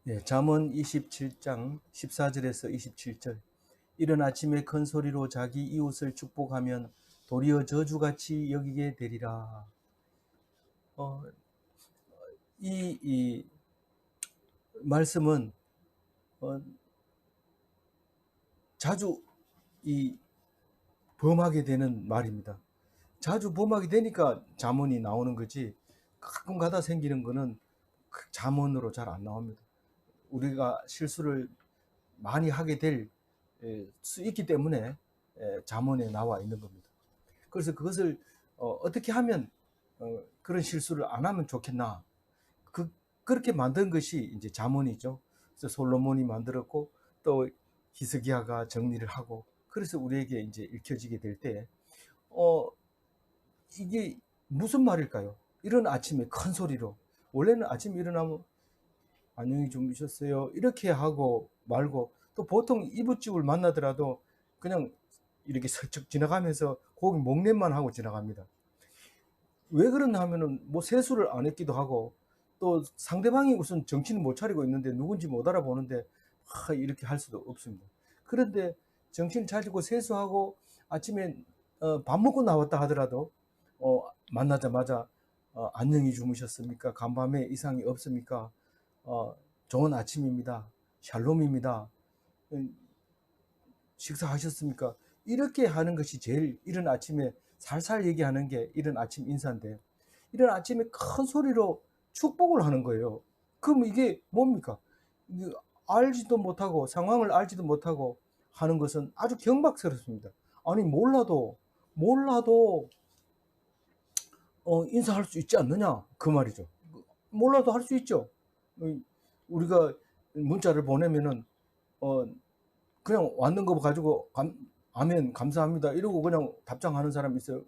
예, 잠언 27장 14절에서 27절. 이른 아침에 큰 소리로 자기 이웃을 축복하면 도리어 저주같이 여기게 되리라. 어, 이 말씀은 어, 자주 이 범하게 되는 말입니다. 자주 범하게 되니까 잠언이 나오는 거지, 가끔 가다 생기는 거는 잠언으로 잘 안 나옵니다. 우리가 실수를 많이 하게 될 수 있기 때문에 잠언에 나와 있는 겁니다. 그래서 그것을 어떻게 하면 그런 실수를 안 하면 좋겠나, 그렇게 만든 것이 이제 잠언이죠. 그래서 솔로몬이 만들었고 또 히스기야가 정리를 하고, 그래서 우리에게 이제 읽혀지게 될 때 이게 무슨 말일까요? 이런 아침에 큰 소리로, 원래는 아침에 일어나면 안녕히 주무셨어요 이렇게 하고 말고, 또 보통 이웃집을 만나더라도 그냥 이렇게 슬쩍 지나가면서 거기 목례만 하고 지나갑니다. 왜 그러냐 하면은 뭐 세수를 안 했기도 하고, 또 상대방이 우선 정신을 못 차리고 있는데 누군지 못 알아보는데 이렇게 할 수도 없습니다. 그런데 정신을 차리고 세수하고 아침에 밥 먹고 나왔다 하더라도 만나자마자 안녕히 주무셨습니까? 간밤에 이상이 없습니까? 어, 좋은 아침입니다. 샬롬입니다. 식사하셨습니까? 이렇게 하는 것이 제일, 이른 아침에 살살 얘기하는 게 이른 아침 인사인데, 이른 아침에 큰 소리로 축복을 하는 거예요. 그럼 이게 뭡니까? 알지도 못하고 상황을 알지도 못하고 하는 것은 아주 경박스럽습니다. 아니 몰라도 인사할 수 있지 않느냐 그 말이죠. 몰라도 할 수 있죠. 우리가 문자를 보내면은 어, 그냥 왔는 거 가지고 아멘 감사합니다 이러고 그냥 답장하는 사람이 있어요.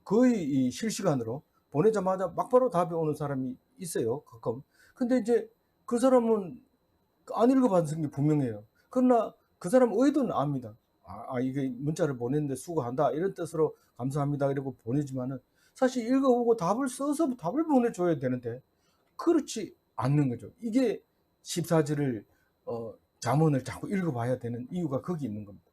거의 이 실시간으로 보내자마자 막바로 답이 오는 사람이 있어요, 가끔. 근데 이제 그 사람은 안 읽어봤는 게 분명해요. 그러나 그 사람 의도는 압니다. 이게 문자를 보냈는데 수고한다 이런 뜻으로 감사합니다 이러고 보내지만은, 사실 읽어보고 답을 써서 답을 보내줘야 되는데 그렇지 않는 거죠. 이게 14절을 잠언을 자꾸 읽어봐야 되는 이유가 거기 있는 겁니다.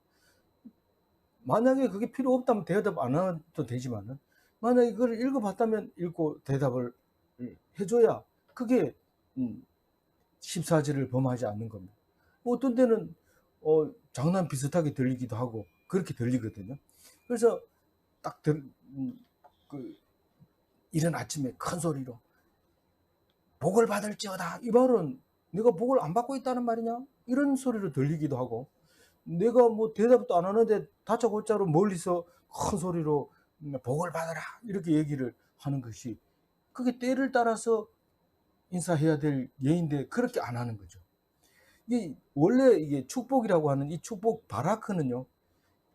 만약에 그게 필요 없다면 대답 안 해도 되지만은, 만약에 그걸 읽어봤다면 읽고 대답을 해줘야 그게 14절을 범하지 않는 겁니다. 어떤 때는 장난 비슷하게 들리기도 하고 그렇게 들리거든요. 그래서 딱 그 이른 아침에 큰 소리로 복을 받을지어다, 이 말은 내가 복을 안 받고 있다는 말이냐 이런 소리로 들리기도 하고, 내가 뭐 대답도 안 하는데 다짜고짜로 멀리서 큰 소리로 복을 받아라 이렇게 얘기를 하는 것이, 그게 때를 따라서 인사해야 될 예인데 그렇게 안 하는 거죠. 이게 원래 이게 축복이라고 하는 이 축복 바라크는요,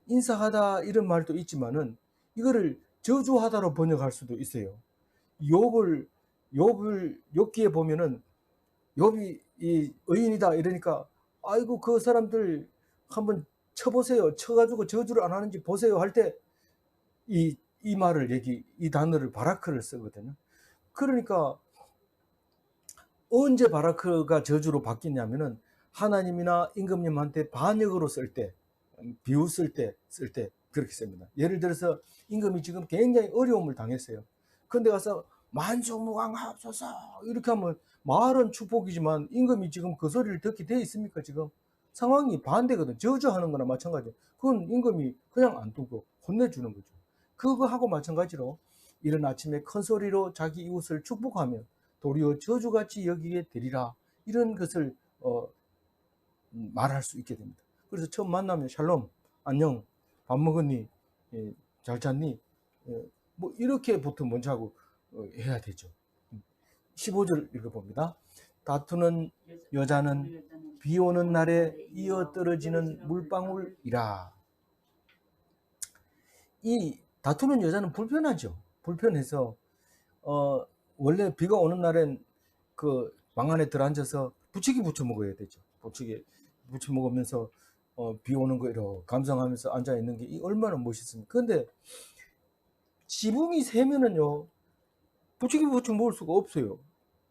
인사하다 이런 말도 있지만은 이거를 저주하다로 번역할 수도 있어요. 욥을 욥기에 보면은 욥이 이 의인이다 이러니까, 아이고 그 사람들 한번 쳐보세요, 쳐가지고 저주를 안 하는지 보세요 할 때 이 말을 이 단어를 바라크를 쓰거든요. 그러니까 언제 바라크가 저주로 바뀌냐면은 하나님이나 임금님한테 반역으로 쓸 때, 비웃을 때 쓸 때 그렇게 씁니다. 예를 들어서 임금이 지금 굉장히 어려움을 당했어요. 그런데 가서 만족무강하옵소서 이렇게 하면 말은 축복이지만 임금이 지금 그 소리를 듣게 돼 있습니까? 지금 상황이 반대거든. 저주하는 거나 마찬가지예요. 그건 임금이 그냥 안 두고 혼내주는 거죠. 그거하고 마찬가지로 이른 아침에 큰 소리로 자기 이웃을 축복하면 도리어 저주같이 여기게 되리라, 이런 것을 말할 수 있게 됩니다. 그래서 처음 만나면 샬롬, 안녕, 밥 먹었니, 잘 잤니, 뭐 이렇게부터 먼저 하고 해야 되죠. 15절 읽어봅니다. 다투는 여자는 비 오는 날에 이어 떨어지는 물방울이라. 이 다투는 여자는 불편하죠. 불편해서 원래 비가 오는 날엔 그 방 안에 들어앉아서 부치기 부쳐 먹어야 되죠. 부치기 부쳐 먹으면서 비 오는 거 이렇게 감상하면서 앉아 있는 게 얼마나 멋있습니까? 근데 지붕이 세면은요, 부치기 부쳐 먹을 수가 없어요.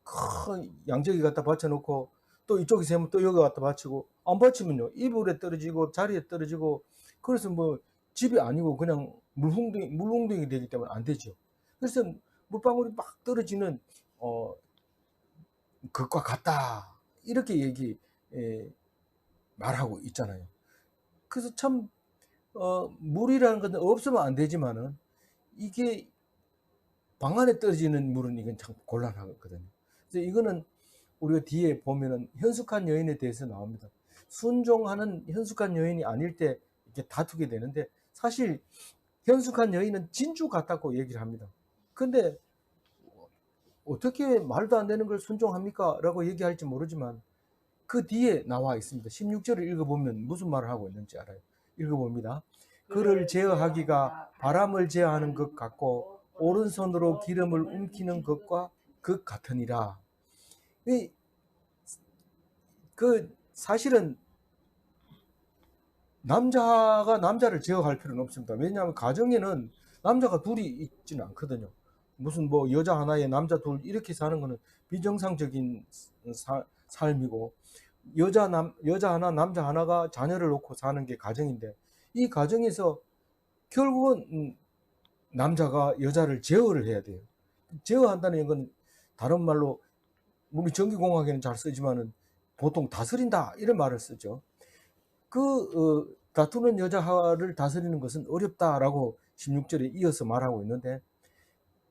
큰 양재기 갖다 받쳐놓고 또 이쪽에 세면 또 여기 갖다 받치고, 안 받치면요 이불에 떨어지고 자리에 떨어지고, 그래서 뭐 집이 아니고 그냥 물웅덩이 되기 때문에 안 되죠. 그래서 물방울이 막 떨어지는 것과 같다, 이렇게 말하고 있잖아요. 그래서 참 물이라는 것은 없으면 안 되지만은, 이게 방 안에 떨어지는 물은 이건 참 곤란하거든요. 그래서 이거는 우리가 뒤에 보면은 현숙한 여인에 대해서 나옵니다. 순종하는 현숙한 여인이 아닐 때 이렇게 다투게 되는데, 사실 현숙한 여인은 진주 같다고 얘기를 합니다. 근데 어떻게 말도 안 되는 걸 순종합니까? 라고 얘기할지 모르지만, 그 뒤에 나와 있습니다. 16절을 읽어보면 무슨 말을 하고 있는지 알아요. 읽어봅니다. 그를 제어하기가 바람을 제어하는 것 같고 오른손으로 기름을 움키는 것과 그 같으니라. 사실은 남자가 남자를 제어할 필요는 없습니다. 왜냐하면 가정에는 남자가 둘이 있지는 않거든요. 무슨 뭐 여자 하나에 남자 둘 이렇게 사는 거는 비정상적인 삶이고, 여자 하나 남자 하나가 자녀를 놓고 사는 게 가정인데, 이 가정에서 결국은 남자가 여자를 제어를 해야 돼요. 제어한다는 건 다른 말로 우리 전기공학에는 잘 쓰지만은 보통 다스린다 이런 말을 쓰죠. 다투는 여자를 다스리는 것은 어렵다라고 16절에 이어서 말하고 있는데,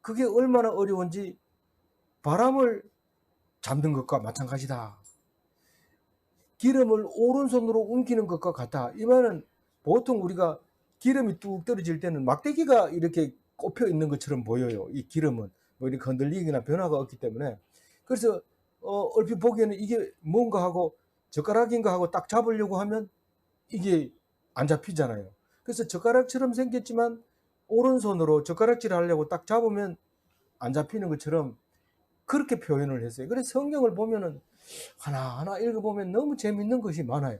그게 얼마나 어려운지 바람을 잡는 것과 마찬가지다. 기름을 오른손으로 옮기는 것과 같다. 이 말은 보통 우리가 기름이 뚝 떨어질 때는 막대기가 이렇게 꼽혀 있는 것처럼 보여요. 이 기름은 뭐 이렇게 흔들리거나 변화가 없기 때문에. 그래서 얼핏 보기에는 이게 뭔가 하고 젓가락인가 하고 딱 잡으려고 하면 이게 안 잡히잖아요. 그래서 젓가락처럼 생겼지만 오른손으로 젓가락질 하려고 딱 잡으면 안 잡히는 것처럼 그렇게 표현을 했어요. 그래서 성경을 보면은 하나하나 읽어보면 너무 재밌는 것이 많아요.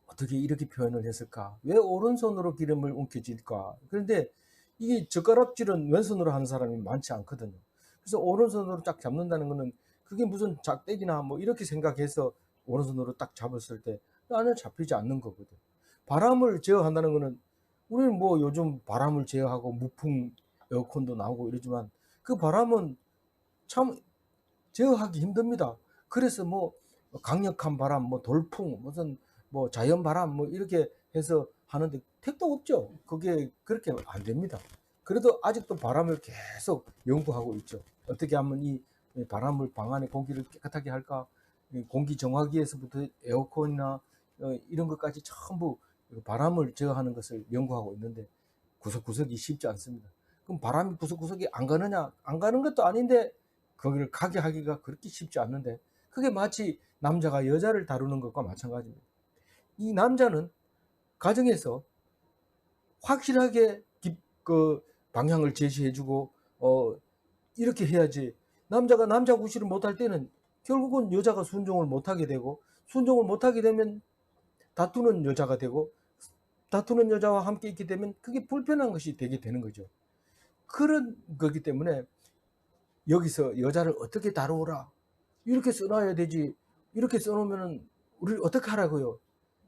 어떻게 이렇게 표현을 했을까? 왜 오른손으로 기름을 움켜쥘까? 그런데 이게 젓가락질은 왼손으로 하는 사람이 많지 않거든요. 그래서 오른손으로 딱 잡는다는 거는 그게 무슨 작대기나 뭐 이렇게 생각해서 오른손으로 딱 잡았을 때 나는 잡히지 않는 거거든. 바람을 제어한다는 거는, 우리는 뭐 요즘 바람을 제어하고 무풍 에어컨도 나오고 이러지만 그 바람은 참 제어하기 힘듭니다. 그래서 뭐 강력한 바람, 뭐 돌풍, 무슨 뭐 자연 바람 뭐 이렇게 해서 하는데 택도 없죠. 그게 그렇게 안 됩니다. 그래도 아직도 바람을 계속 연구하고 있죠. 어떻게 하면 이 바람을, 방 안에 공기를 깨끗하게 할까? 공기 정화기에서부터 에어컨이나 이런 것까지 전부 바람을 제어하는 것을 연구하고 있는데 구석구석이 쉽지 않습니다. 그럼 바람이 구석구석이 안 가느냐? 안 가는 것도 아닌데 거기를 가게 하기가 그렇게 쉽지 않는데, 그게 마치 남자가 여자를 다루는 것과 마찬가지입니다. 이 남자는 가정에서 확실하게 그 방향을 제시해주고 이렇게 해야지, 남자가 남자 구실을 못할 때는 결국은 여자가 순종을 못하게 되고, 순종을 못하게 되면 다투는 여자가 되고, 다투는 여자와 함께 있게 되면 그게 불편한 것이 되게 되는 거죠. 그런 거기 때문에 여기서 여자를 어떻게 다루어라 이렇게 써놔야 되지, 이렇게 써놓으면 우리를 어떻게 하라고요?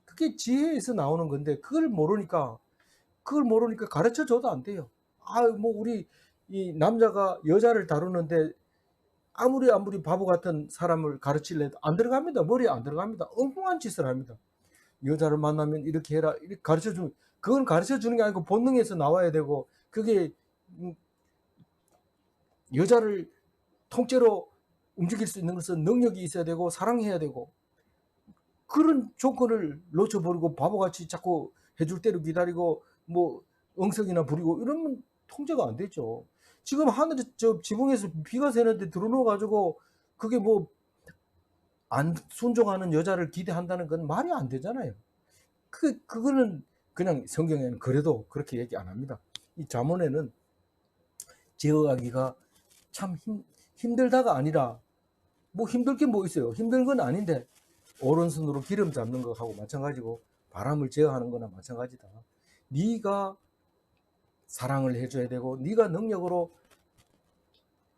그게 지혜에서 나오는 건데, 그걸 모르니까 가르쳐 줘도 안 돼요. 뭐 우리 이 남자가 여자를 다루는데 아무리 바보 같은 사람을 가르치려도 안 들어갑니다. 머리에 안 들어갑니다. 엉뚱한 짓을 합니다. 여자를 만나면 이렇게 해라 이렇게 가르쳐 주면, 그건 가르쳐 주는 게 아니고 본능에서 나와야 되고, 그게 여자를 통째로 움직일 수 있는 것은 능력이 있어야 되고 사랑해야 되고, 그런 조건을 놓쳐버리고 바보같이 자꾸 해줄 대로 기다리고 뭐 엉성이나 부리고 이러면 통제가 안 되죠. 지금 하늘에 저 지붕에서 비가 새는데 들어놓아 가지고 그게 뭐 안 순종하는 여자를 기대한다는 건 말이 안 되잖아요. 그거는 그냥 성경에는 그래도 그렇게 얘기 안 합니다. 이 잠언에는 제어하기가 참 힘들다가 아니라, 뭐 힘들 게 뭐 있어요. 힘든 건 아닌데 오른손으로 기름 잡는 거하고 마찬가지고 바람을 제어하는 거나 마찬가지다. 네가 사랑을 해줘야 되고 네가 능력으로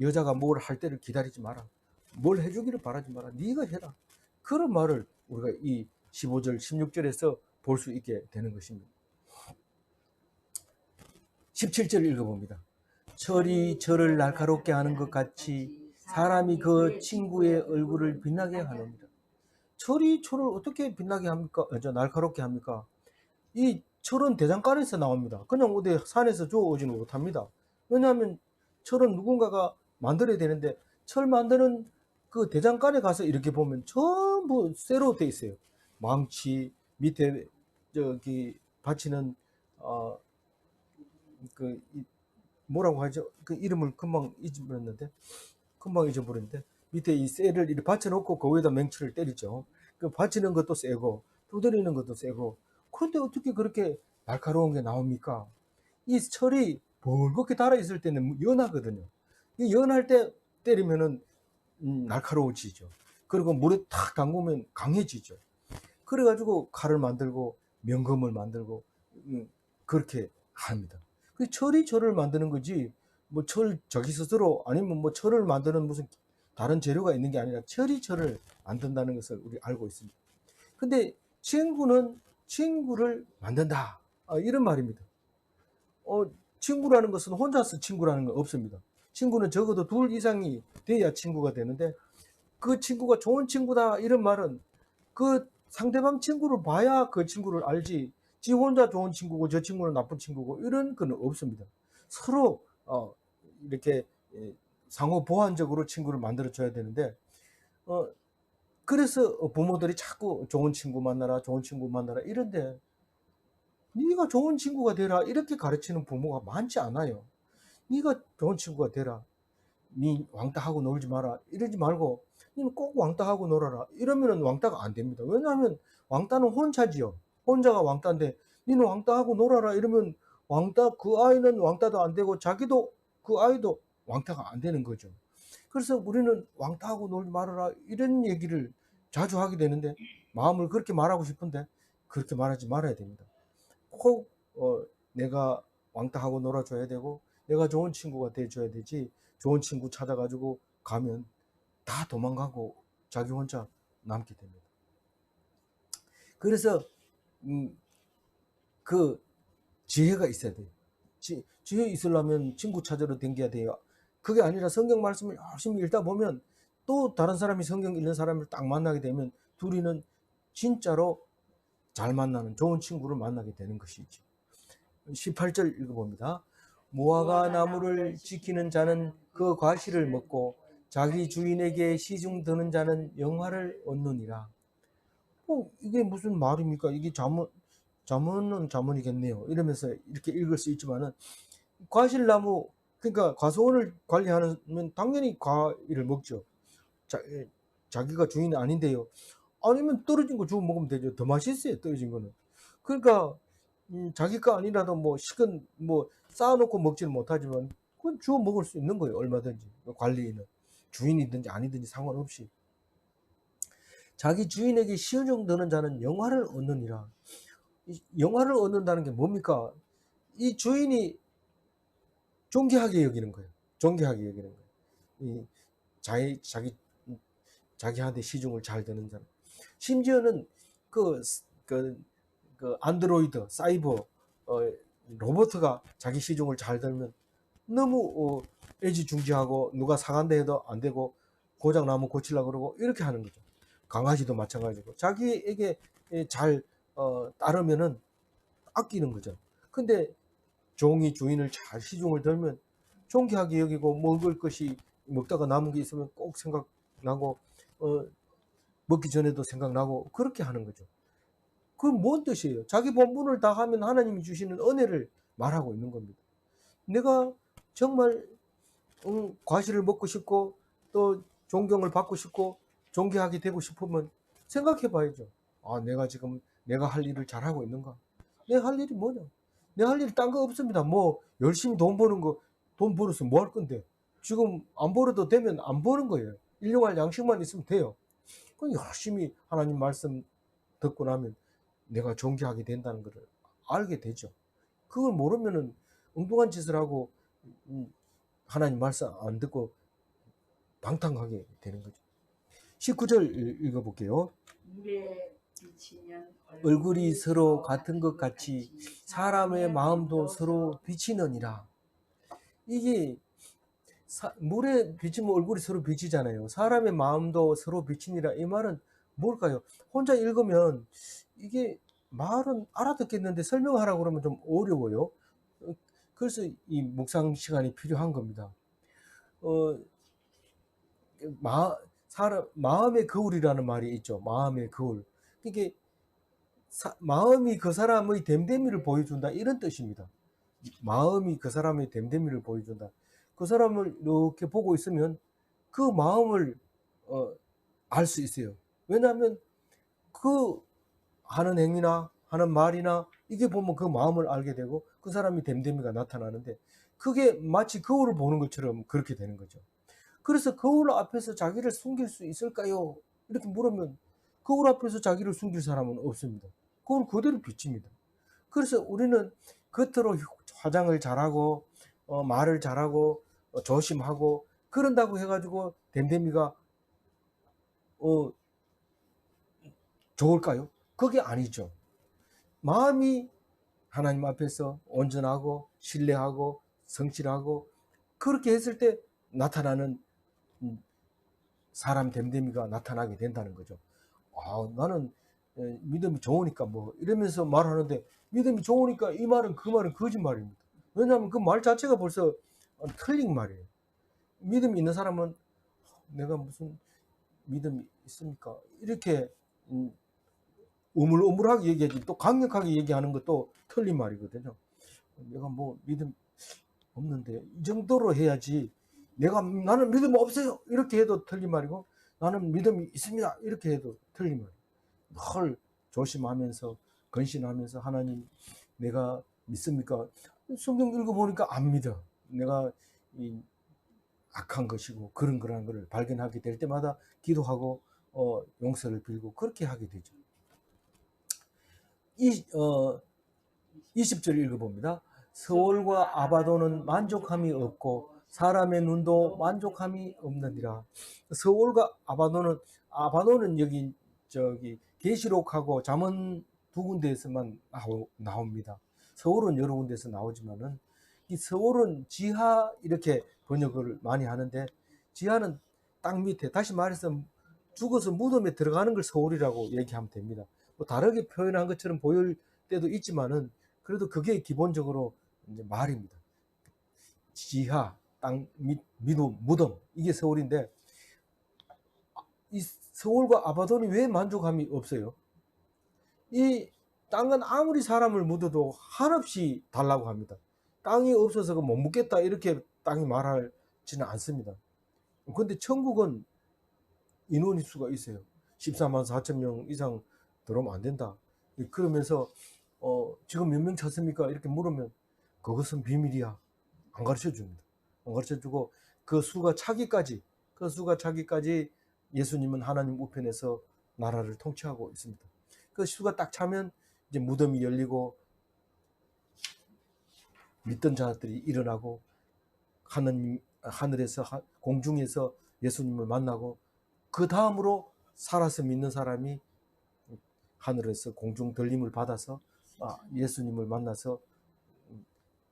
여자가 뭘 할 때를 기다리지 마라. 뭘 해주기를 바라지 마라. 네가 해라. 그런 말을 우리가 이 15절, 16절에서 볼 수 있게 되는 것입니다. 17절 읽어봅니다. 철이 철을 날카롭게 하는 것 같이 사람이 그 친구의 얼굴을 빛나게 하느니라. 철이 철을 어떻게 빛나게 합니까? 날카롭게 합니까? 이 철은 대장간에서 나옵니다. 그냥 어디 산에서 주워오지는 못합니다. 왜냐하면 철은 누군가가 만들어야 되는데, 철 만드는 그 대장간에 가서 이렇게 보면 전부 쇠로 돼 있어요. 망치 밑에 저기 받치는 그 뭐라고 하죠? 그 이름을 금방 잊어버렸는데 밑에 이 쇠를 이렇게 받쳐놓고 그 위에다 맹치를 때리죠. 그 받치는 것도 세고 두드리는 것도 세고, 그런데 어떻게 그렇게 날카로운 게 나옵니까? 이 철이 벌겋게 달아있을 때는 연하거든요. 이 연할 때 때리면은 날카로워지죠. 그리고 물에 탁 담그면 강해지죠. 그래가지고 칼을 만들고 명검을 만들고 그렇게 합니다. 그 철이 철을 만드는 거지, 뭐 철 저기 스스로 아니면 뭐 철을 만드는 무슨 다른 재료가 있는 게 아니라 철이 철을 만든다는 것을 우리 알고 있습니다. 근데 친구는 친구를 만든다, 이런 말입니다. 친구라는 것은 혼자서 친구라는 건 없습니다. 친구는 적어도 둘 이상이 돼야 친구가 되는데, 그 친구가 좋은 친구다 이런 말은 그 상대방 친구를 봐야 그 친구를 알지, 지 혼자 좋은 친구고 저 친구는 나쁜 친구고 이런 건 없습니다. 서로 이렇게 상호 보완적으로 친구를 만들어 줘야 되는데, 어, 그래서 부모들이 자꾸 좋은 친구 만나라, 좋은 친구 만나라 이런데, 네가 좋은 친구가 되라 이렇게 가르치는 부모가 많지 않아요. 네가 좋은 친구가 되라, 네 왕따하고 놀지 마라 이러지 말고, 니는 꼭 왕따하고 놀아라 이러면은 왕따가 안 됩니다. 왜냐하면 왕따는 혼자지요. 혼자가 왕따인데 니는 왕따하고 놀아라 이러면 그 아이는 왕따도 안 되고 자기도, 그 아이도 왕따가 안 되는 거죠. 그래서 우리는 왕따하고 놀지 말아라 이런 얘기를 자주 하게 되는데, 마음을 그렇게 말하고 싶은데 그렇게 말하지 말아야 됩니다. 꼭 내가 왕따하고 놀아줘야 되고 내가 좋은 친구가 돼줘야 되지, 좋은 친구 찾아가지고 가면 다 도망가고 자기 혼자 남게 됩니다. 그래서 그 지혜가 있어야 돼요. 지혜 있으려면 친구 찾으러 댕겨야 돼요. 그게 아니라 성경 말씀을 열심히 읽다 보면 또 다른 사람이 성경 읽는 사람을 딱 만나게 되면 둘이는 진짜로 잘 만나는 좋은 친구를 만나게 되는 것이죠. 18절 읽어봅니다. 무화과 나무를 지키는 자는 그 과실을 먹고 자기 주인에게 시중 드는 자는 영화를 얻느니라. 이게 무슨 말입니까? 이게 자문은 자문이겠네요. 이러면서 이렇게 읽을 수 있지만은, 과실나무, 그러니까 과수원을 관리하면 당연히 과일을 먹죠. 자기가 주인이 아닌데요. 아니면 떨어진 거 주워 먹으면 되죠. 더 맛있어요, 떨어진 거는. 그러니까 자기 거 아니라도 뭐 식은 뭐 쌓아놓고 먹지는 못하지만 그건 주워 먹을 수 있는 거예요. 얼마든지. 관리인은 주인이든지 아니든지 상관없이. 자기 주인에게 시중 드는 자는 영화를 얻느니라. 영화를 얻는다는 게 뭡니까? 이 주인이 존귀하게 여기는 거예요. 존귀하게 여기는 거예요. 이 자기한테 시중을 잘 드는 사람. 심지어는 그, 그, 그 안드로이드, 사이버, 로버트가 자기 시중을 잘 들면 너무 애지중지하고 누가 사간다 해도 안 되고 고장 나면 고치려고 그러고 이렇게 하는 거죠. 강아지도 마찬가지고 자기에게 잘 따르면은 아끼는 거죠. 근데 종이 주인을 잘 시중을 들면 존귀하게 여기고, 먹을 것이 먹다가 남은 게 있으면 꼭 생각나고 먹기 전에도 생각나고 그렇게 하는 거죠. 그건 뭔 뜻이에요? 자기 본분을 다 하면 하나님이 주시는 은혜를 말하고 있는 겁니다. 내가 정말 과실을 먹고 싶고 또 존경을 받고 싶고 존귀하게 되고 싶으면 생각해 봐야죠. 내가 지금 내가 할 일을 잘하고 있는가? 내가 할 일이 뭐냐? 내가 할 일이 딴 거 없습니다. 뭐 열심히 돈 버는 거, 돈 벌어서 뭐 할 건데? 지금 안 벌어도 되면 안 버는 거예요. 일용할 양식만 있으면 돼요. 그 열심히 하나님 말씀 듣고 나면 내가 존귀하게 된다는 것을 알게 되죠. 그걸 모르면은 엉뚱한 짓을 하고 하나님 말씀 안 듣고 방탕하게 되는 거죠. 19절 읽어볼게요. 물에 비치면 얼굴이 서로 같은 것 같이 사람의 마음도 서로 비치느니라. 이게 물에 비치면 얼굴이 서로 비치잖아요. 사람의 마음도 서로 비치니라. 이 말은 뭘까요? 혼자 읽으면 이게 말은 알아듣겠는데 설명하라고 그러면 좀 어려워요. 그래서 이 묵상 시간이 필요한 겁니다. 마음의 거울이라는 말이 있죠. 마음의 거울. 이게 마음이 그 사람의 됨됨이를 보여준다, 이런 뜻입니다. 마음이 그 사람의 됨됨이를 보여준다. 그 사람을 이렇게 보고 있으면 그 마음을 알 수 있어요. 왜냐하면 그 하는 행위나 하는 말이나 이게 보면 그 마음을 알게 되고 그 사람이 됨됨이가 나타나는데, 그게 마치 거울을 보는 것처럼 그렇게 되는 거죠. 그래서 거울 앞에서 자기를 숨길 수 있을까요? 이렇게 물으면 거울 앞에서 자기를 숨길 사람은 없습니다. 거울 그대로 비칩니다. 그래서 우리는 겉으로 화장을 잘하고 말을 잘하고 조심하고 그런다고 해가지고 됨됨이가 좋을까요? 그게 아니죠. 마음이 하나님 앞에서 온전하고 신뢰하고 성실하고 그렇게 했을 때 나타나는 사람 됨됨이가 나타나게 된다는 거죠. 나는 믿음이 좋으니까 뭐 이러면서 말하는데, 믿음이 좋으니까 이 말은 그 말은 거짓말입니다. 왜냐하면 그 말 자체가 벌써 틀린 말이에요. 믿음이 있는 사람은 내가 무슨 믿음이 있습니까? 이렇게 우물우물하게 얘기하지, 또 강력하게 얘기하는 것도 틀린 말이거든요. 내가 뭐 믿음 없는데 이 정도로 해야지, 나는 믿음 없어요 이렇게 해도 틀린 말이고, 나는 믿음이 있습니다 이렇게 해도 틀린 말이에요. 늘 조심하면서 건신하면서, 하나님 내가 믿습니까? 성경 읽어보니까 안 믿어. 내가 악한 것이고 그런 걸 발견하게 될 때마다 기도하고 용서를 빌고 그렇게 하게 되죠. 20절 읽어봅니다. 서울과 아바도는 만족함이 없고 사람의 눈도 만족함이 없느니라. 서울과 아바도는 여기 계시록하고 잠언 두 군데에서만 나옵니다. 서울은 여러 군데에서 나오지만은 이 서울은 지하 이렇게 번역을 많이 하는데, 지하는 땅 밑에, 다시 말해서 죽어서 무덤에 들어가는 걸 서울이라고 얘기하면 됩니다. 뭐 다르게 표현한 것처럼 보일 때도 있지만은 그래도 그게 기본적으로 이제 말입니다. 지하, 땅 밑, 무덤, 이게 서울인데, 이 서울과 아바돈이 왜 만족함이 없어요? 이 땅은 아무리 사람을 묻어도 한없이 달라고 합니다. 땅이 없어서 못 묻겠다 이렇게 땅이 말하지는 않습니다. 근데 천국은 인원이 수가 있어요. 14만 4천 명 이상 들어오면 안 된다. 그러면서 지금 몇 명 찼습니까? 이렇게 물으면 그것은 비밀이야. 안 가르쳐 줍니다. 안 가르쳐 주고 그 수가 차기까지 예수님은 하나님 우편에서 나라를 통치하고 있습니다. 그 수가 딱 차면 이제 무덤이 열리고 믿던 자들이 일어나고 하늘에서 공중에서 예수님을 만나고, 그 다음으로 살아서 믿는 사람이 하늘에서 공중 들림을 받아서 예수님을 만나서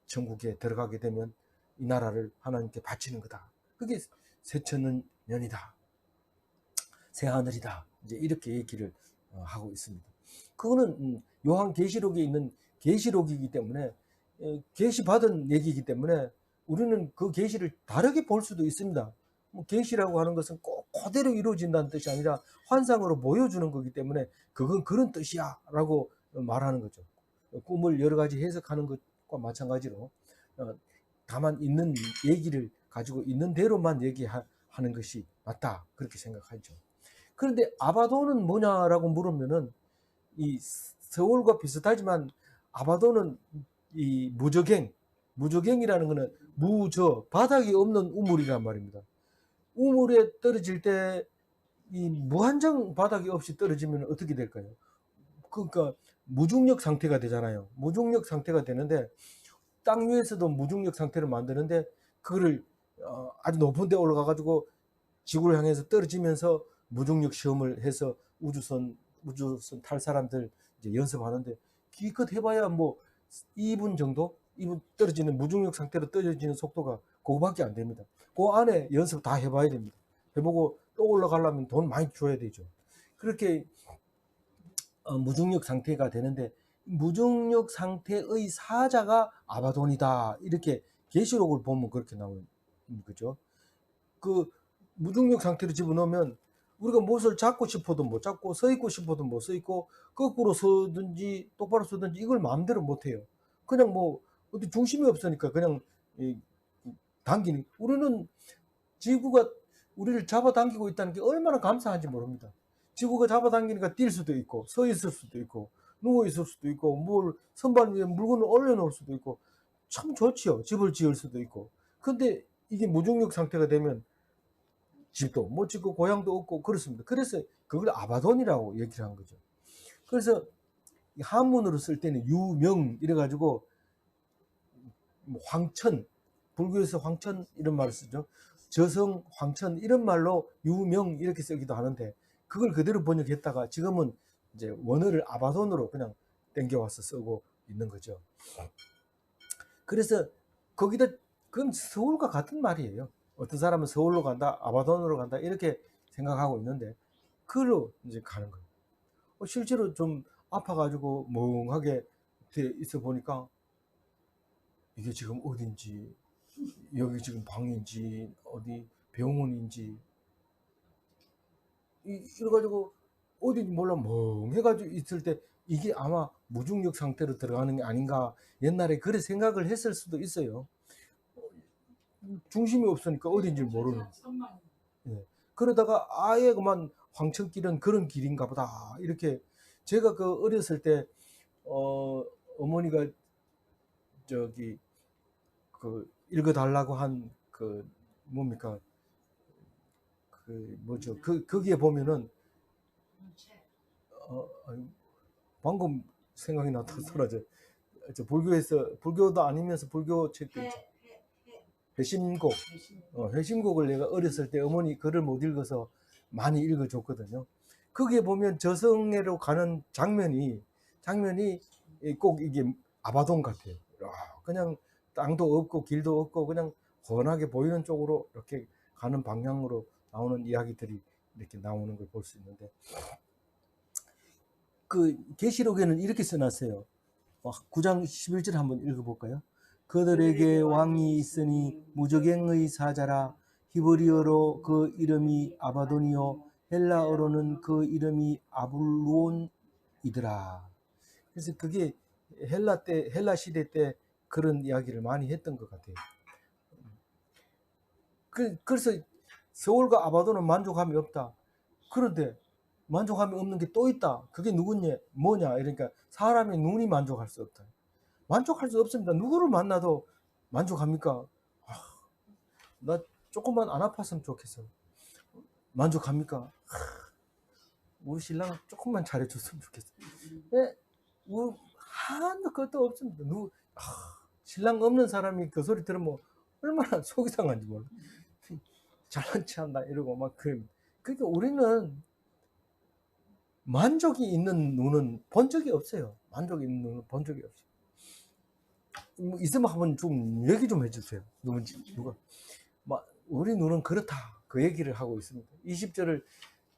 천국에 들어가게 되면 이 나라를 하나님께 바치는 거다. 그게 새천년이다, 새하늘이다, 이제 이렇게 얘기를 하고 있습니다. 그거는 요한계시록에 있는 계시록이기 때문에, 계시받은 얘기이기 때문에 우리는 그 계시를 다르게 볼 수도 있습니다. 계시라고 하는 것은 꼭 그대로 이루어진다는 뜻이 아니라 환상으로 보여주는 거기 때문에 그건 그런 뜻이야 라고 말하는 거죠. 꿈을 여러 가지 해석하는 것과 마찬가지로 다만 있는 얘기를 가지고 있는 대로만 얘기하는 것이 맞다, 그렇게 생각하죠. 그런데 아바도는 뭐냐라고 물으면은, 이 서울과 비슷하지만 아바도는 이 무저갱이라는 거는 바닥이 없는 우물이란 말입니다. 우물에 떨어질 때 이 무한정 바닥이 없이 떨어지면 어떻게 될까요? 그러니까 무중력 상태가 되잖아요. 무중력 상태가 되는데, 땅 위에서도 무중력 상태를 만드는데 그거를 아주 높은 데 올라가 가지고 지구를 향해서 떨어지면서 무중력 시험을 해서 우주선 탈 사람들 이제 연습하는데 기껏 해봐야 뭐 2분 정도, 2분 떨어지는 무중력 상태로 떨어지는 속도가 그거밖에 안 됩니다. 그 안에 연습 다 해봐야 됩니다. 해보고 또 올라가려면 돈 많이 줘야 되죠. 그렇게 무중력 상태가 되는데 무중력 상태의 사자가 아바돈이다. 이렇게 계시록을 보면 그렇게 나오는 거죠. 그 무중력 상태로 집어넣으면 우리가 무엇을 잡고 싶어도 못 잡고 서 있고 싶어도 못 서 있고 거꾸로 서든지 똑바로 서든지 이걸 마음대로 못 해요. 그냥 뭐 어디 중심이 없으니까 그냥 당기는. 우리는 지구가 우리를 잡아당기고 있다는 게 얼마나 감사한지 모릅니다. 지구가 잡아당기니까 뛸 수도 있고 서 있을 수도 있고 누워 있을 수도 있고 뭘 선반 위에 물건을 올려놓을 수도 있고 참 좋지요. 집을 지을 수도 있고. 근데 이게 무중력 상태가 되면 집도 못 짓고 고향도 없고 그렇습니다. 그래서 그걸 아바돈이라고 얘기를 한 거죠. 그래서 한문으로 쓸 때는 유명 이래가지고 황천, 불교에서 황천 이런 말을 쓰죠. 저성, 황천 이런 말로 유명 이렇게 쓰기도 하는데 그걸 그대로 번역했다가 지금은 이제 원어를 아바돈으로 그냥 땡겨와서 쓰고 있는 거죠. 그래서 거기다 그건 서울과 같은 말이에요. 어떤 사람은 서울로 간다, 아바돈으로 간다 이렇게 생각하고 있는데 그걸로 이제 가는 거예요. 실제로 좀 아파가지고 멍하게 있어 보니까 이게 지금 어딘지 여기 지금 방인지 어디 병원인지 이래가지고 어딘지 몰라 멍해가지고 있을 때 이게 아마 무중력 상태로 들어가는 게 아닌가 옛날에 그래 생각을 했을 수도 있어요. 중심이 없으니까 어딘지 모르는. 예. 그러다가 아예 그만 황천길은 그런 길인가 보다 이렇게 제가 그 어렸을 때 어머니가 저기 그 읽어달라고 한 그 뭡니까 그 뭐죠 거기에 보면은 방금 생각이 나서 사라져. 저 불교에서 불교도 아니면서 불교 책도 있죠. 회심곡. 회심곡을 내가 어렸을 때 어머니 글을 못 읽어서 많이 읽어줬거든요. 거기에 보면 저승으로 가는 장면이 꼭 이게 아바돈 같아요. 그냥 땅도 없고 길도 없고 그냥 훤하게 보이는 쪽으로 이렇게 가는 방향으로 나오는 이야기들이 이렇게 나오는 걸 볼 수 있는데 그 계시록에는 이렇게 써놨어요. 9장 11절 한번 읽어볼까요? 그들에게 왕이 있으니 무저갱의 사자라 히브리어로 그 이름이 아바돈이요 헬라어로는 그 이름이 아블루온이더라. 그래서 그게 헬라 시대 때 그런 이야기를 많이 했던 것 같아요. 그래서 서울과 아바돈은 만족함이 없다. 그런데 만족함이 없는 게 또 있다. 그게 누구냐? 뭐냐? 이러니까 사람의 눈이 만족할 수 없다. 만족할 수 없습니다. 누구를 만나도 만족합니까? 나 조금만 안 아팠으면 좋겠어. 만족합니까? 우리 신랑 조금만 잘해줬으면 좋겠어. 예? 하나도 것도 없습니다. 신랑 없는 사람이 그 소리 들으면 얼마나 속이 상한지 몰라. 잘난 체 한다 이러고 막 그러니까 우리는 만족이 있는 눈은 본 적이 없어요. 만족이 있는 눈은 본 적이 없어요. 뭐 있으면 한번 좀 얘기 좀 해주세요. 누가 우리 눈은 그렇다 그 얘기를 하고 있습니다. 20절을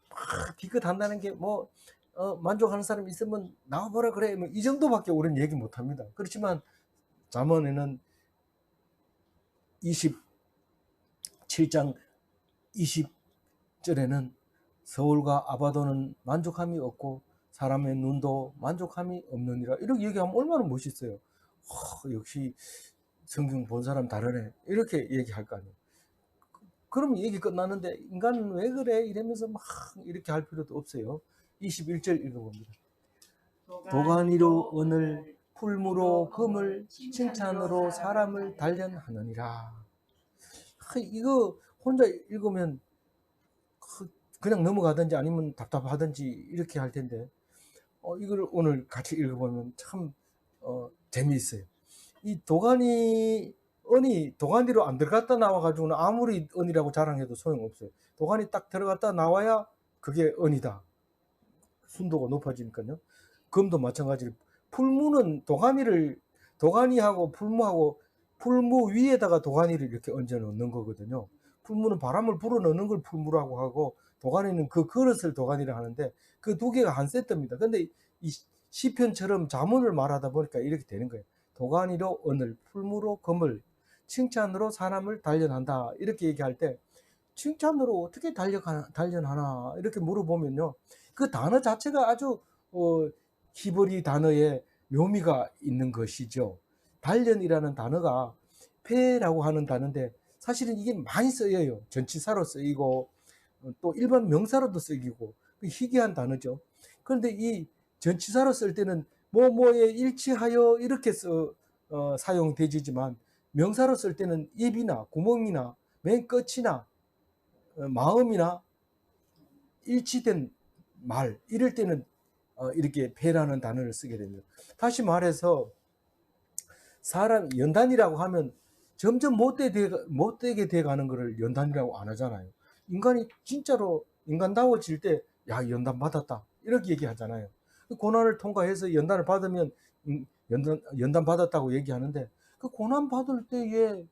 막 기껏 한다는 게 뭐 만족하는 사람이 있으면 나와보라 그래 뭐 이 정도밖에 우리는 얘기 못합니다. 그렇지만 잠언에는 27장 20절에는 서울과 아바돈은 만족함이 없고 사람의 눈도 만족함이 없느니라 이렇게 얘기하면 얼마나 멋있어요. 역시 성경 본 사람 다르네 이렇게 얘기할 거 아니에요. 그럼 얘기 끝나는데 인간은 왜 그래 이러면서 막 이렇게 할 필요도 없어요. 21절 읽어봅니다. 도가니로 은을 풀무로 금을 칭찬으로 사람을 단련하느니라. 이거 혼자 읽으면 그냥 넘어가든지 아니면 답답하든지 이렇게 할 텐데 이걸 오늘 같이 읽어보면 참 재미있어요. 이 도가니로 안 들어갔다 나와가지고는 아무리 은이라고 자랑해도 소용없어요. 도가니 딱 들어갔다 나와야 그게 은이다. 순도가 높아지니까요. 금도 마찬가지로 풀무는 도가니하고 풀무하고 풀무 위에다가 도가니를 이렇게 얹어 넣는 거거든요. 풀무는 바람을 불어 넣는 걸 풀무라고 하고 도가니는 그 그릇을 도가니라 하는데 그 두 개가 한 세트입니다. 근데 이 시편처럼 자문을 말하다 보니까 이렇게 되는 거예요. 도가니로 은을, 풀무로 금을, 칭찬으로 사람을 단련한다. 이렇게 얘기할 때 칭찬으로 어떻게 단련하나 이렇게 물어보면요. 그 단어 자체가 아주 히브리 단어에 묘미가 있는 것이죠. 단련이라는 단어가 폐라고 하는 단어인데 사실은 이게 많이 쓰여요. 전치사로 쓰이고 또 일반 명사로도 쓰이고 희귀한 단어죠. 그런데 이 전치사로 쓸 때는 뭐뭐에 일치하여 이렇게 사용되지만 명사로 쓸 때는 입이나 구멍이나 맨 끝이나 마음이나 일치된 말 이럴 때는 이렇게 폐라는 단어를 쓰게 됩니다. 다시 말해서 사람 연단이라고 하면 점점 못되게 돼가는 것을 연단이라고 안 하잖아요. 인간이 진짜로 인간다워질 때 야 연단 받았다 이렇게 얘기하잖아요. 고난을 통과해서 연단을 받으면 연단 받았다고 얘기하는데 그 고난 받을 때에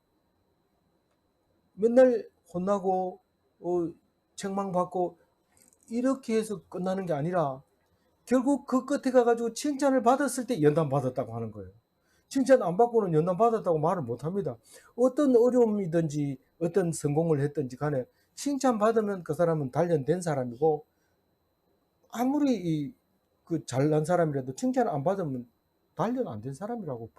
맨날 혼나고 책망받고 이렇게 해서 끝나는 게 아니라 결국 그 끝에 가가지고 칭찬을 받았을 때 연단 받았다고 하는 거예요. 칭찬 안 받고는 연단 받았다고 말을 못 합니다. 어떤 어려움이든지 어떤 성공을 했든지 간에 칭찬 받으면 그 사람은 단련된 사람이고 아무리 그 잘난 사람이라도 칭찬 안 받으면 단련 안 된 사람이라고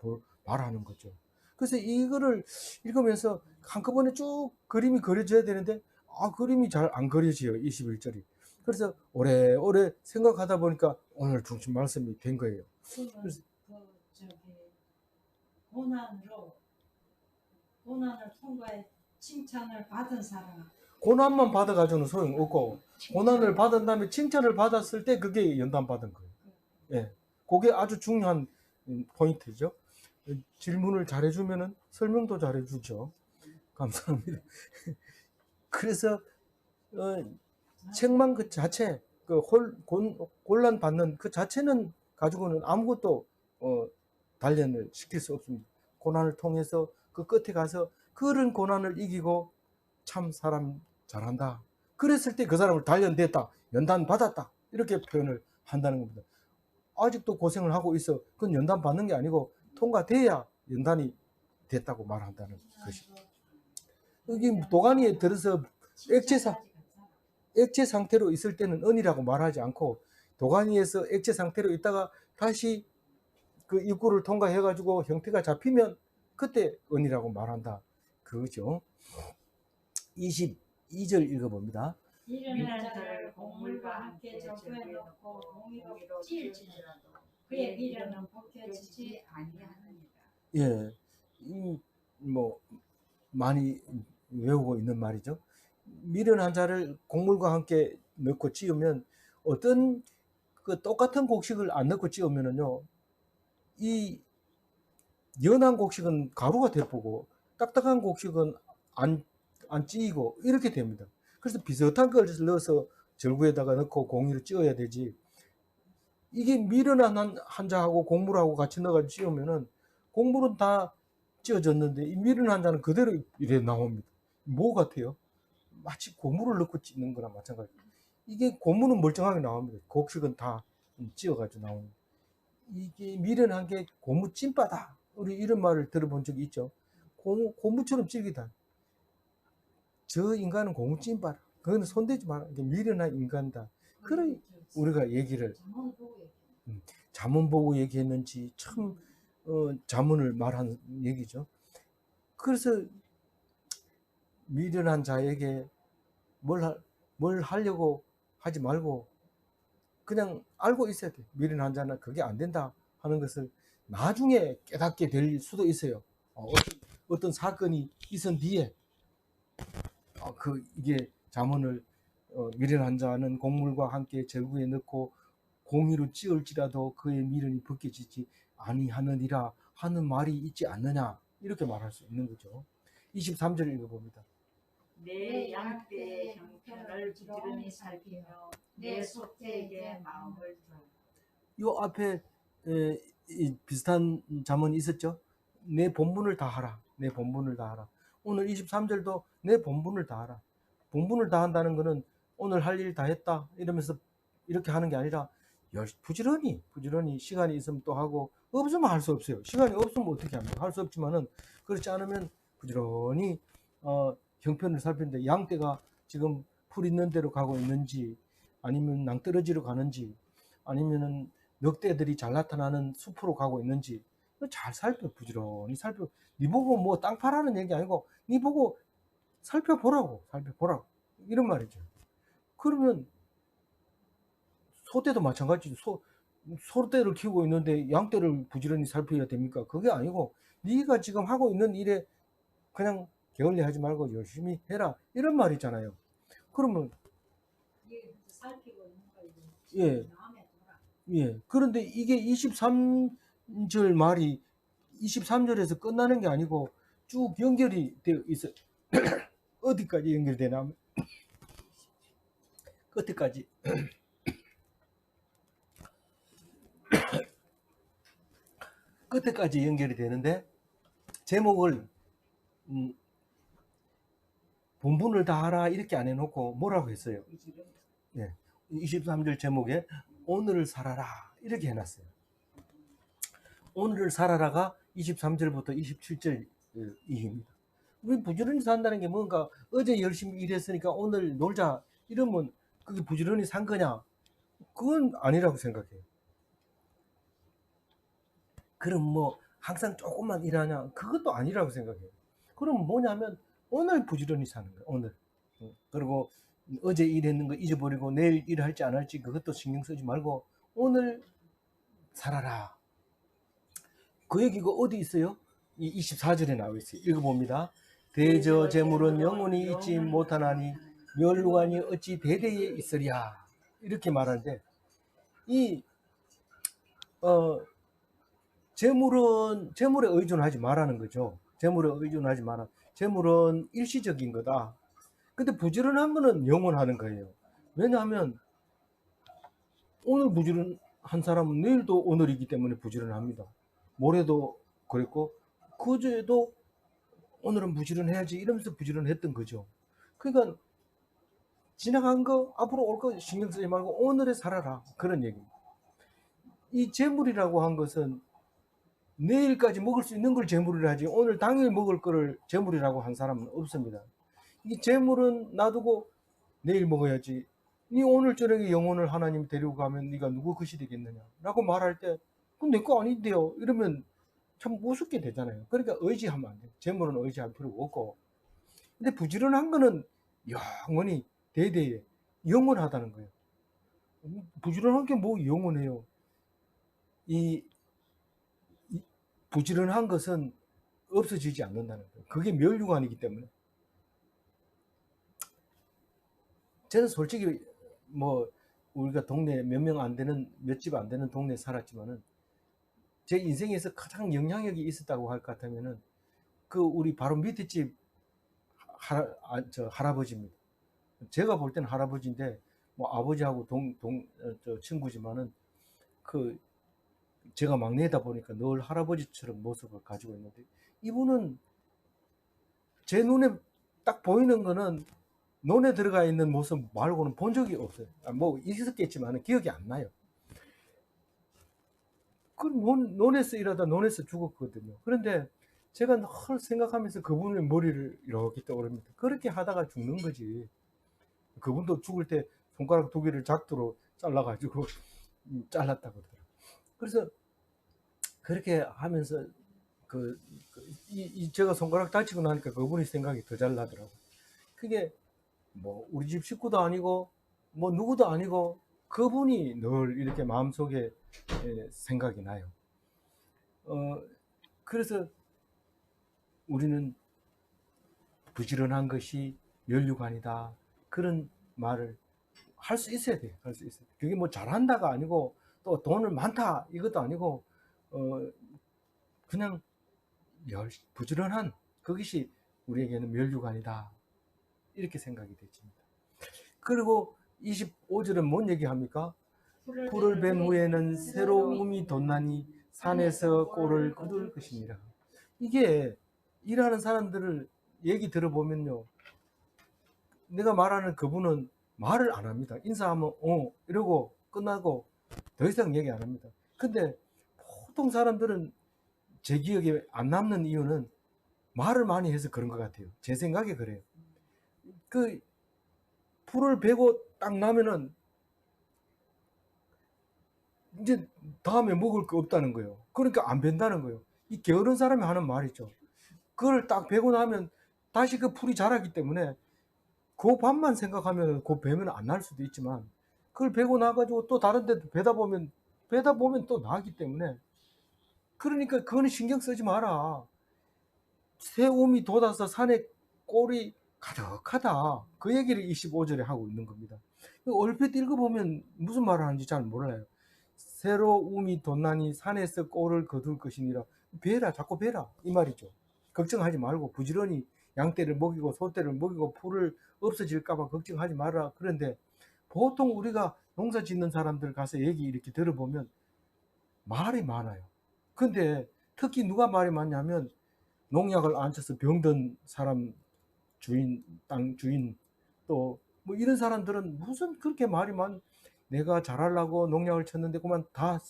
말하는 거죠. 그래서 이거를 읽으면서 한꺼번에 쭉 그림이 그려져야 되는데 그림이 잘 안 그려져요. 21절이. 그래서 오래오래 생각하다 보니까 오늘 중심 말씀이 된 거예요. 그래서 고난을 통과해 칭찬을 받은 사람. 고난만 받아가지고는 소용없고 고난을 받은 다음에 칭찬을 받았을 때 그게 연단 받은 거예요. 예, 그게 아주 중요한 포인트죠. 질문을 잘해주면은 설명도 잘해주죠. 감사합니다. 그래서 책망 그 자체, 그 곤란 받는 그 자체는 가지고는 아무것도 단련을 시킬 수 없습니다. 고난을 통해서 그 끝에 가서 그런 고난을 이기고 참 사람 잘한다. 그랬을 때 그 사람을 단련됐다, 연단 받았다 이렇게 표현을 한다는 겁니다. 아직도 고생을 하고 있어. 그건 연단 받는 게 아니고 통과돼야 연단이 됐다고 말한다는 것입니다. 여기 도가니에 들어서 액체 상태로 있을 때는 은이라고 말하지 않고 도가니에서 액체 상태로 있다가 다시 그 입구를 통과해 가지고 형태가 잡히면 그때 은이라고 말한다. 그거죠. 22절 읽어봅니다. 미련한 자를 곡물과 함께 저주해 놓고 공의로 찌을지라도 그의 미련은 벗겨지지 아니하느니라. 예, 뭐 많이 외우고 있는 말이죠. 미련한 자를 곡물과 함께 넣고 찌우면 어떤 그 똑같은 곡식을 안 넣고 찌우면은요, 이 연한 곡식은 가루가 되고 딱딱한 곡식은 안 찌이고 이렇게 됩니다. 그래서 비슷한 걸 넣어서 절구에다가 넣고 공이로 찌어야 되지. 이게 미련한 한자하고 곡물하고 같이 넣어가지고 찌우면은 곡물은 다 찌어졌는데 이 미련한 자는 그대로 이래 나옵니다. 뭐 같아요? 마치 고무를 넣고 찌는 거랑 마찬가지예요. 이게 고무는 멀쩡하게 나옵니다. 곡식은 다 찌어가지고 나옵니다. 이게 미련한 게 고무 찐빠다. 우리 이런 말을 들어본 적이 있죠. 고무처럼 질기다. 저 인간은 고무 찐빠라. 그거는 손대지 마라. 미련한 인간다. 그런 우리가 얘기를 잠언 보고 얘기했는지 참 잠언을 말한 얘기죠. 그래서 미련한 자에게 뭘 하려고 하지 말고 그냥 알고 있어야 돼. 미련한 자는 그게 안 된다 하는 것을 나중에 깨닫게 될 수도 있어요. 어떤 사건이 있은 뒤에 이게 잠언을 미련한 자는 곡물과 함께 절구에 넣고 공의로 찌을지라도 그의 미련이 벗겨지지 아니하느니라 하는 말이 있지 않느냐 이렇게 말할 수 있는 거죠. 23절 읽어봅니다. 내 양떼의 형편을 부지런히 살피며 내 속죄에게 마음을 줘. 요 앞에 이 비슷한 잠언이 있었죠. 내 본분을 다하라. 내 본분을 다하라. 오늘 23절도 내 본분을 다하라. 본분을 다한다는 거는 오늘 할 일 다 했다 이러면서 이렇게 하는 게 아니라 부지런히 시간이 있으면 또 하고 없으면 할 수 없어요. 시간이 없으면 어떻게 합니까? 할 수 없지만은 그렇지 않으면 부지런히 형편을 살피는데 양떼가 지금 풀 있는 대로 가고 있는지 아니면 낭떠러지로 가는지 아니면은 늑대들이 잘 나타나는 숲으로 가고 있는지 잘 살펴 부지런히 살펴. 니 보고 뭐 땅 파라는 얘기 아니고 니 보고 살펴보라고 이런 말이죠. 그러면 소떼도 마찬가지죠. 소떼를 키우고 있는데 양떼를 부지런히 살펴야 됩니까? 그게 아니고 네가 지금 하고 있는 일에 그냥 게을리하지 말고 열심히 해라 이런 말이잖아요. 그러면 살피고 있는 거 예. 마음에 들어. 예. 그런데 이게 23절 말이 23절에서 끝나는 게 아니고 쭉 연결이 되어 있어요. 어디까지 연결되나? 끝에까지. 끝에까지 연결이 되는데 제목을 본분을 다하라 이렇게 안 해놓고 뭐라고 했어요? 예. 23절 제목에 오늘을 살아라 이렇게 해놨어요. 오늘을 살아라가 23절부터 27절 이입니다. 우리 부지런히 산다는 게 뭔가 어제 열심히 일했으니까 오늘 놀자 이러면 그게 부지런히 산 거냐? 그건 아니라고 생각해요. 그럼 뭐 항상 조금만 일하냐? 그것도 아니라고 생각해요. 그럼 뭐냐면 오늘 부지런히 사는 거예요. 오늘. 그리고 어제 일했는 거 잊어버리고 내일 일할지 안 할지 그것도 신경 쓰지 말고 오늘 살아라. 그 얘기가 어디 있어요? 이 24절에 나와 있어요. 읽어봅니다. 대저 재물은 영원히 있지 못하나니 멸관이 어찌 대대에 있으랴. 이렇게 말하는데 이 재물에 의존하지 말라는 거죠. 재물에 의존하지 마라. 재물은 일시적인 거다. 근데 부지런한 거는 영원하는 거예요. 왜냐하면 오늘 부지런한 사람은 내일도 오늘이기 때문에 부지런합니다. 모레도 그랬고 그제도 오늘은 부지런해야지 이러면서 부지런했던 거죠. 그러니까 지나간 거 앞으로 올 거 신경 쓰지 말고 오늘에 살아라 그런 얘기입니다. 이 재물이라고 한 것은 내일까지 먹을 수 있는 걸 재물이라 하지 오늘 당일 먹을 거를 재물이라고 한 사람은 없습니다. 이 재물은 놔두고 내일 먹어야지. 네 오늘 저녁에 영혼을 하나님 데리고 가면 네가 누구 것이 되겠느냐 라고 말할 때 그건 내 거 아닌데요 이러면 참 우습게 되잖아요. 그러니까 의지하면 안 돼요. 재물은 의지할 필요가 없고. 근데 부지런한 거는 영원히 대대에 영원하다는 거예요. 부지런한 게 뭐 영원해요. 이 부지런한 것은 없어지지 않는다는 거예요. 그게 멸류관이기 때문에. 저는 솔직히 뭐 우리가 동네 몇 명 안 되는 몇 집 안 되는 동네에 살았지만은 제 인생에서 가장 영향력이 있었다고 할 것 같으면은 그 우리 바로 밑에 집 할아버지입니다. 제가 볼 때는 할아버지인데 뭐 아버지하고 저 친구지만은 그 제가 막내다 보니까 늘 할아버지처럼 모습을 가지고 있는데 이분은 제 눈에 딱 보이는 거는 논에 들어가 있는 모습 말고는 본 적이 없어요. 뭐 있었겠지만 기억이 안 나요. 그 논에서 일하다 논에서 죽었거든요. 그런데 제가 늘 생각하면서 그분의 머리를 이렇게 떠오릅니다. 그렇게 하다가 죽는 거지. 그분도 죽을 때 손가락 2개를 작두로 잘라가지고 잘랐다고 그러더라고요. 그래서 그렇게 하면서 제가 손가락 다치고 나니까 그분의 생각이 더 잘 나더라고요. 그게 뭐 우리 집 식구도 아니고 뭐 누구도 아니고 그분이 늘 이렇게 마음속에 생각이 나요. 그래서 우리는 부지런한 것이 면류관이다 그런 말을 할 수 있어야 돼요. 할 수 있어요. 그게 뭐 잘한다가 아니고 또 돈을 많다 이것도 아니고 그냥 부지런한 그것이 우리에게는 면류관이다 이렇게 생각이 되집니다. 그리고 25절은 뭔 얘기합니까? 풀을 벤 후에는 새로움이 돋나니 산에서 꼴을 거둘 것이니라. 이게 일하는 사람들을 얘기 들어보면요, 내가 말하는 그분은 말을 안 합니다. 인사하면 이러고 끝나고 더 이상 얘기 안 합니다. 근데 보통 사람들은 제 기억에 안 남는 이유는 말을 많이 해서 그런 것 같아요. 제 생각에 그래요. 그 풀을 베고 딱 나면은 이제 다음에 먹을 거 없다는 거예요. 그러니까 안 벤다는 거예요. 이 게으른 사람이 하는 말이죠. 그걸 딱 베고 나면 다시 그 풀이 자라기 때문에 그 밥만 생각하면 그 배면 안 날 수도 있지만, 그걸 베고 나가지고 또 다른 데 베다 보면 또 나기 때문에, 그러니까 그거는 신경 쓰지 마라. 새움이 돋아서 산에 꼴이 가득하다. 그 얘기를 25절에 하고 있는 겁니다. 얼핏 읽어보면 무슨 말을 하는지 잘 몰라요. 새로움이 돋나니 산에서 꼴을 거둘 것이니라. 베라, 자꾸 베라 이 말이죠. 걱정하지 말고 부지런히 양떼를 먹이고 소떼를 먹이고 풀을 없어질까봐 걱정하지 마라. 그런데 보통 우리가 농사 짓는 사람들 가서 얘기 이렇게 들어보면 말이 많아요. 근데 특히 누가 말이 많냐면 농약을 안 쳐서 병든 사람, 주인, 땅 주인, 또 뭐 이런 사람들은 무슨 그렇게 말이 내가 잘하려고 농약을 쳤는데 그만 다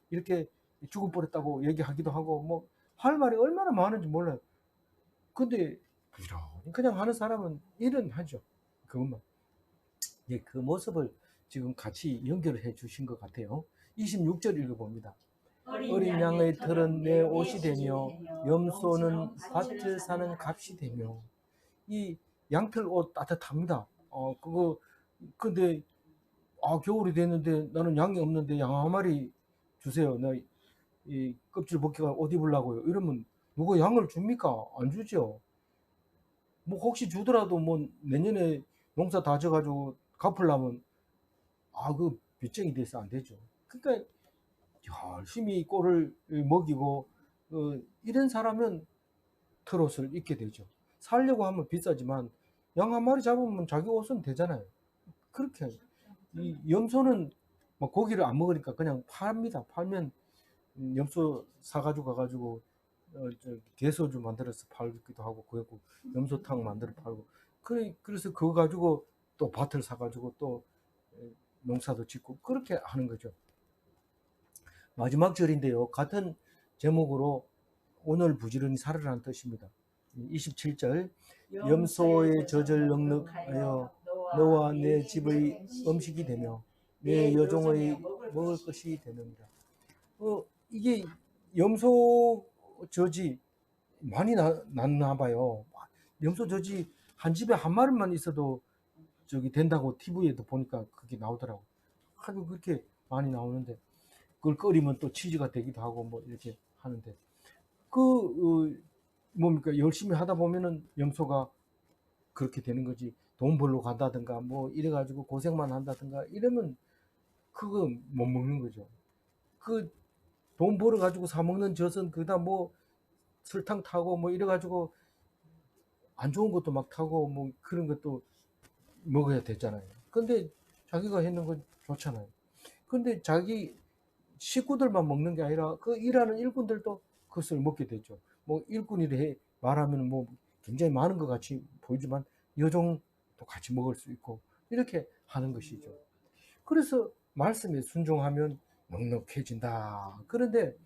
이렇게 죽어버렸다고 얘기하기도 하고, 뭐 할 말이 얼마나 많은지 몰라요. 근데 부지런히 그냥 하는 사람은 일은 하죠. 그것만. 예, 그 모습을 지금 같이 연결해 주신 것 같아요. 26절 읽어봅니다. 어린 양의 털은 내 옷이 되며 염소는 밭을 사는 값이 되며. 이 양털 옷 따뜻합니다. 근데 겨울이 됐는데 나는 양이 없는데 양 한 마리 주세요. 나 이 껍질 벗기가 옷 입으려고요. 이러면 누가 양을 줍니까? 안 주죠. 뭐 혹시 주더라도 뭐 내년에 농사 다 져가지고 갚으려면 그 빚쟁이 돼서 안 되죠. 그러니까 열심히 꼴을 먹이고 이런 사람은 털옷을 입게 되죠. 살려고 하면 비싸지만 양 한 마리 잡으면 자기 옷은 되잖아요. 그렇게 이 염소는 뭐 고기를 안 먹으니까 그냥 팝니다. 팔면 염소 사가지고 가가지고 게소주 만들어서 팔기도 하고, 그리고 염소탕 만들어 팔고, 그래서 그거 가지고 또 밭을 사가지고 또 농사도 짓고 그렇게 하는 거죠. 마지막 절인데요, 같은 제목으로 오늘 부지런히 살으라는 뜻입니다. 27절, 염소의 젖을 넉넉하여 너와 내 집의 음식이 되며 내 여종의 먹을 것이 되느니라. 이게 염소 젖이 많이 났나 봐요. 염소 젖이 한 집에 한 마리만 있어도 된다고 TV에도 보니까 그게 나오더라고. 아주 그렇게 많이 나오는데, 그걸 끓이면 또 치즈가 되기도 하고 뭐 이렇게 하는데, 뭡니까, 열심히 하다 보면은 염소가 그렇게 되는 거지. 돈 벌러 간다든가 뭐 이래가지고 고생만 한다든가 이러면 그거 못 먹는 거죠. 그 돈 벌어 가지고 사 먹는 젖은 그다 뭐 설탕 타고 뭐 이래 가지고 안 좋은 것도 막 타고 뭐 그런 것도 먹어야 되잖아요. 근데 자기가 했는 건 좋잖아요. 근데 자기 식구들만 먹는 게 아니라 그 일하는 일꾼들도 그것을 먹게 되죠. 뭐 일꾼이래 말하면 뭐 굉장히 많은 것 같이 보이지만 여종도 같이 먹을 수 있고 이렇게 하는 것이죠. 그래서 말씀에 순종하면 넉넉해진다. 그런데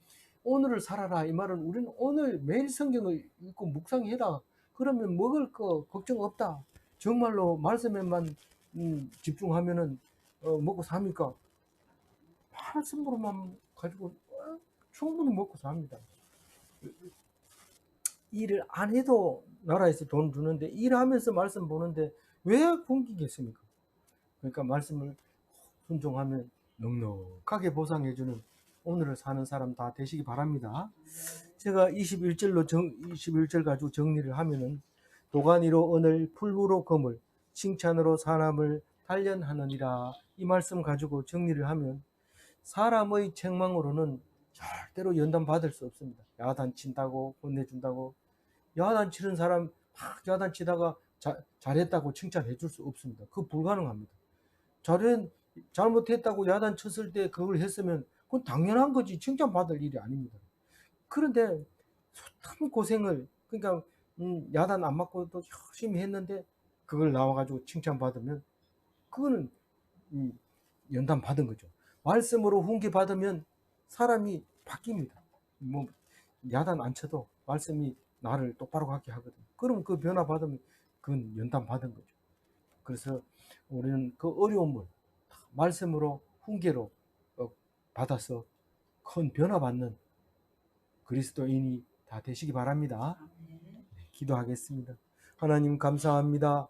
오늘을 살아라 이 말은, 우리는 오늘 매일 성경을 읽고 묵상해라. 그러면 먹을 거 걱정 없다. 정말로 말씀에만 집중하면은 먹고 삽니까? 말씀으로만 가지고 충분히 먹고 삽니다. 일을 안 해도 나라에서 돈 주는데, 일하면서 말씀 보는데 왜 굶기겠습니까? 그러니까 말씀을 순종하면 넉넉하게 보상해주는 오늘을 사는 사람 다 되시기 바랍니다. 제가 21절 가지고 정리를 하면은, 도가니로 은을, 풀무로 금을, 칭찬으로 사람을 단련하느니라, 이 말씀 가지고 정리를 하면, 사람의 책망으로는 절대로 연단 받을 수 없습니다. 야단친다고 혼내준다고, 야단치는 사람 막 야단치다가 잘했다고 칭찬해 줄 수 없습니다. 그거 불가능합니다. 잘못했다고 야단 쳤을 때 그걸 했으면 그건 당연한 거지. 칭찬받을 일이 아닙니다. 그런데 숱한 고생을, 그러니까 야단 안 맞고도 열심히 했는데 그걸 나와가지고 칭찬받으면 그거는 연단 받은 거죠. 말씀으로 훈계 받으면 사람이 바뀝니다. 뭐 야단 안 쳐도 말씀이 나를 똑바로 가게 하거든. 그럼 그 변화 받으면 그건 연단 받은 거죠. 그래서 우리는 그 어려움을 말씀으로 훈계로 받아서 큰 변화 받는 그리스도인이 다 되시기 바랍니다. 기도하겠습니다. 하나님 감사합니다.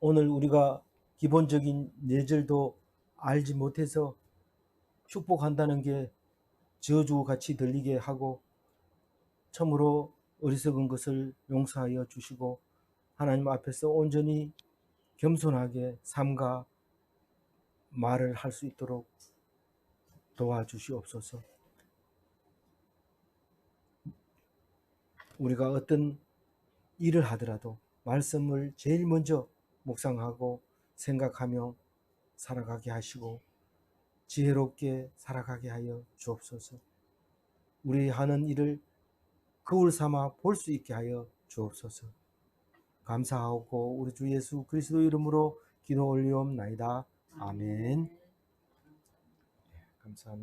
오늘 우리가 기본적인 예절도 알지 못해서 축복한다는 게 저주같이 들리게 하고 참으로 어리석은 것을 용서하여 주시고 하나님 앞에서 온전히 겸손하게 삶과 말을 할 수 있도록 도와주시옵소서. 우리가 어떤 일을 하더라도 말씀을 제일 먼저 묵상하고 생각하며 살아가게 하시고 지혜롭게 살아가게 하여 주옵소서. 우리 하는 일을 거울 삼아 볼 수 있게 하여 주옵소서. 감사하고 우리 주 예수 그리스도 이름으로 기도 올리옵나이다. 아멘. 감사합니다.